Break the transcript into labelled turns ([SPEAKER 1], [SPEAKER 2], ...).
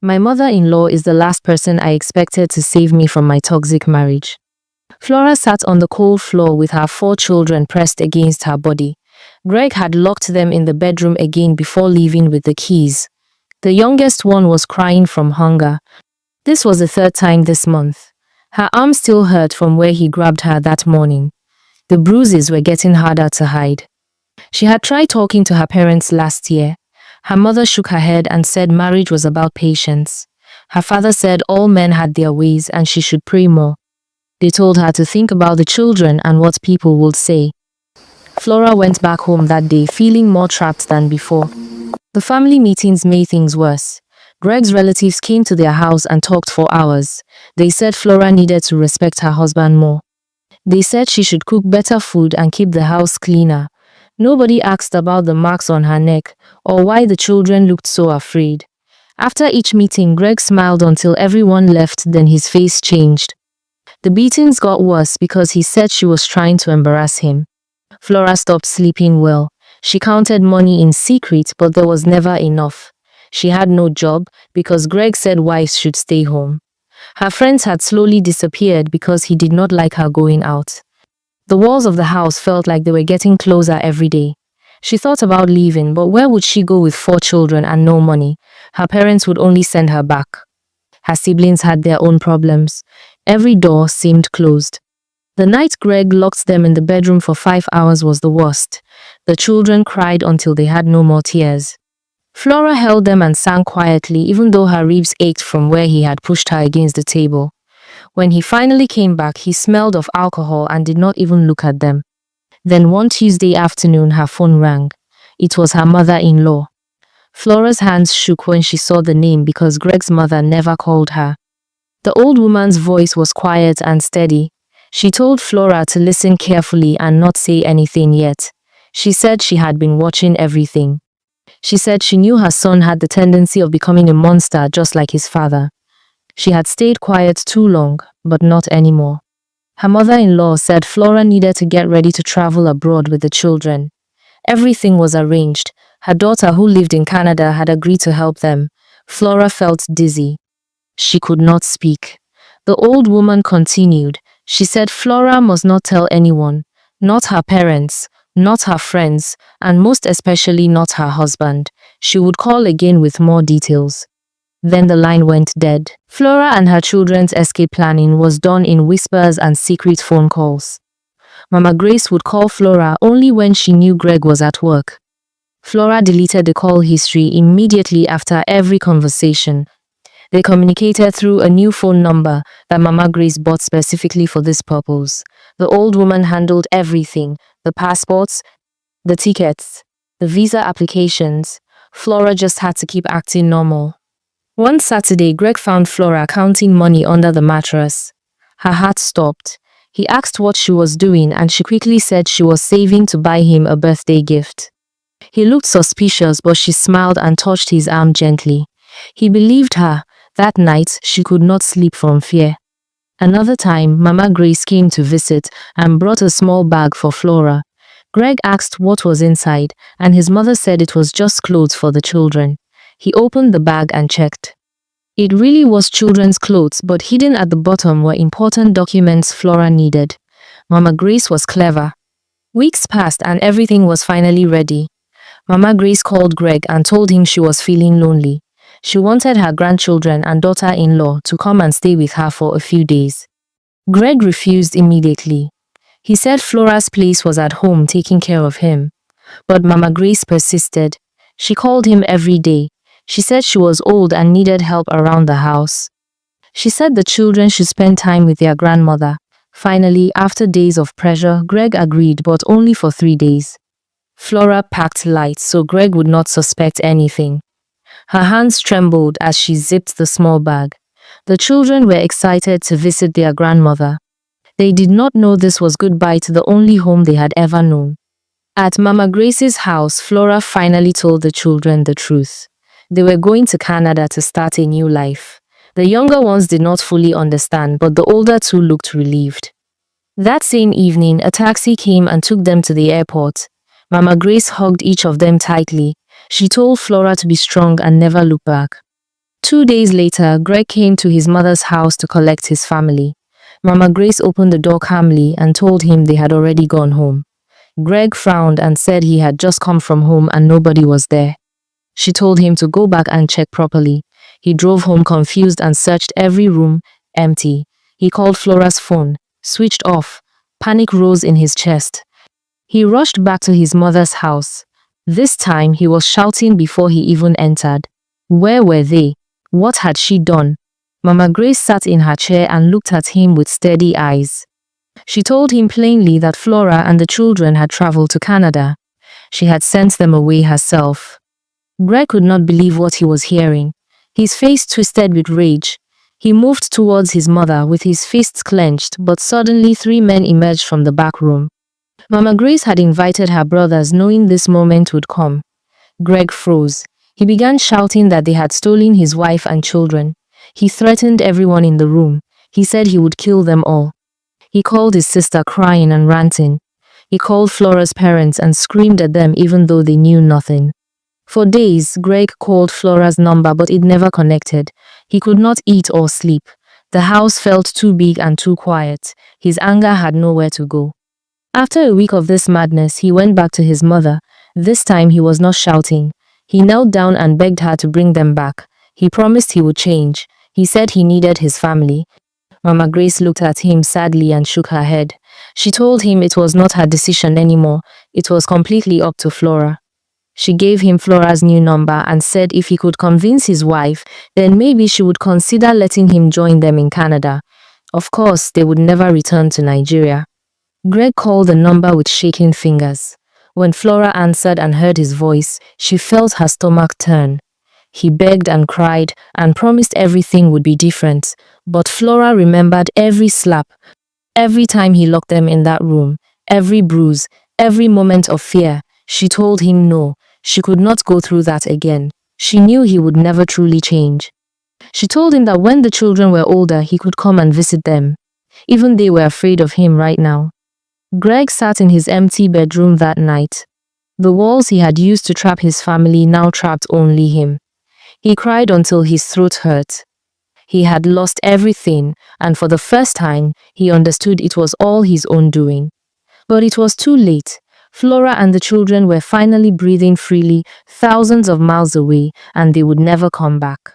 [SPEAKER 1] My mother-in-law is the last person I expected to save me from my toxic marriage. Flora sat on the cold floor with her 4 children pressed against her body. Greg had locked them in the bedroom again before leaving with the keys. The youngest one was crying from hunger. This was the 3rd time this month. Her arm still hurt from where he grabbed her that morning. The bruises were getting harder to hide. She had tried talking to her parents last year. Her mother shook her head and said marriage was about patience. Her father said all men had their ways and she should pray more. They told her to think about the children and what people would say. Flora went back home that day feeling more trapped than before. The family meetings made things worse. Greg's relatives came to their house and talked for hours. They said Flora needed to respect her husband more. They said she should cook better food and keep the house cleaner. Nobody asked about the marks on her neck or why the children looked so afraid. After each meeting, Greg smiled until everyone left, then his face changed. The beatings got worse because he said she was trying to embarrass him. Flora stopped sleeping well. She counted money in secret, but there was never enough. She had no job because Greg said wives should stay home. Her friends had slowly disappeared because he did not like her going out. The walls of the house felt like they were getting closer every day. She thought about leaving, but where would she go with 4 children and no money? Her parents would only send her back. Her siblings had their own problems. Every door seemed closed. The night Greg locked them in the bedroom for 5 hours was the worst. The children cried until they had no more tears. Flora held them and sang quietly, even though her ribs ached from where he had pushed her against the table. When he finally came back, he smelled of alcohol and did not even look at them. Then one Tuesday afternoon, her phone rang. It was her mother-in-law. Flora's hands shook when she saw the name because Greg's mother never called her. The old woman's voice was quiet and steady. She told Flora to listen carefully and not say anything yet. She said she had been watching everything. She said she knew her son had the tendency of becoming a monster just like his father. She had stayed quiet too long, but not anymore. Her mother-in-law said Flora needed to get ready to travel abroad with the children. Everything was arranged. Her daughter, who lived in Canada, had agreed to help them. Flora felt dizzy. She could not speak. The old woman continued. She said Flora must not tell anyone, not her parents, not her friends, and most especially not her husband. She would call again with more details. Then the line went dead. Flora and her children's escape planning was done in whispers and secret phone calls. Mama Grace would call Flora only when she knew Greg was at work. Flora deleted the call history immediately after every conversation. They communicated through a new phone number that Mama Grace bought specifically for this purpose. The old woman handled everything: the passports, the tickets, the visa applications. Flora just had to keep acting normal. One Saturday, Greg found Flora counting money under the mattress. Her heart stopped. He asked what she was doing and she quickly said she was saving to buy him a birthday gift. He looked suspicious, but she smiled and touched his arm gently. He believed her. That night, she could not sleep from fear. Another time, Mama Grace came to visit and brought a small bag for Flora. Greg asked what was inside, and his mother said it was just clothes for the children. He opened the bag and checked. It really was children's clothes, but hidden at the bottom were important documents Flora needed. Mama Grace was clever. Weeks passed and everything was finally ready. Mama Grace called Greg and told him she was feeling lonely. She wanted her grandchildren and daughter-in-law to come and stay with her for a few days. Greg refused immediately. He said Flora's place was at home taking care of him. But Mama Grace persisted. She called him every day. She said she was old and needed help around the house. She said the children should spend time with their grandmother. Finally, after days of pressure, Greg agreed, but only for 3 days. Flora packed light so Greg would not suspect anything. Her hands trembled as she zipped the small bag. The children were excited to visit their grandmother. They did not know this was goodbye to the only home they had ever known. At Mama Grace's house, Flora finally told the children the truth. They were going to Canada to start a new life. The younger ones did not fully understand, but the older two looked relieved. That same evening, a taxi came and took them to the airport. Mama Grace hugged each of them tightly. She told Flora to be strong and never look back. 2 days later, Greg came to his mother's house to collect his family. Mama Grace opened the door calmly and told him they had already gone home. Greg frowned and said he had just come from home and nobody was there. She told him to go back and check properly. He drove home confused and searched every room, empty. He called Flora's phone, switched off. Panic rose in his chest. He rushed back to his mother's house. This time he was shouting before he even entered. Where were they? What had she done? Mama Grace sat in her chair and looked at him with steady eyes. She told him plainly that Flora and the children had traveled to Canada. She had sent them away herself. Greg could not believe what he was hearing. His face twisted with rage. He moved towards his mother with his fists clenched, but suddenly 3 men emerged from the back room. Mama Grace had invited her brothers knowing this moment would come. Greg froze. He began shouting that they had stolen his wife and children. He threatened everyone in the room. He said he would kill them all. He called his sister crying and ranting. He called Flora's parents and screamed at them even though they knew nothing. For days, Greg called Flora's number but it never connected. He could not eat or sleep. The house felt too big and too quiet. His anger had nowhere to go. After a week of this madness, he went back to his mother. This time he was not shouting. He knelt down and begged her to bring them back. He promised he would change. He said he needed his family. Mama Grace looked at him sadly and shook her head. She told him it was not her decision anymore. It was completely up to Flora. She gave him Flora's new number and said if he could convince his wife, then maybe she would consider letting him join them in Canada. Of course, they would never return to Nigeria. Greg called the number with shaking fingers. When Flora answered and heard his voice, she felt her stomach turn. He begged and cried and promised everything would be different, but Flora remembered every slap, every time he locked them in that room, every bruise, every moment of fear. She told him no, she could not go through that again. She knew he would never truly change. She told him that when the children were older, he could come and visit them. Even they were afraid of him right now. Greg sat in his empty bedroom that night. The walls he had used to trap his family now trapped only him. He cried until his throat hurt. He had lost everything, and for the first time, he understood it was all his own doing. But it was too late. Flora and the children were finally breathing freely, thousands of miles away, and they would never come back.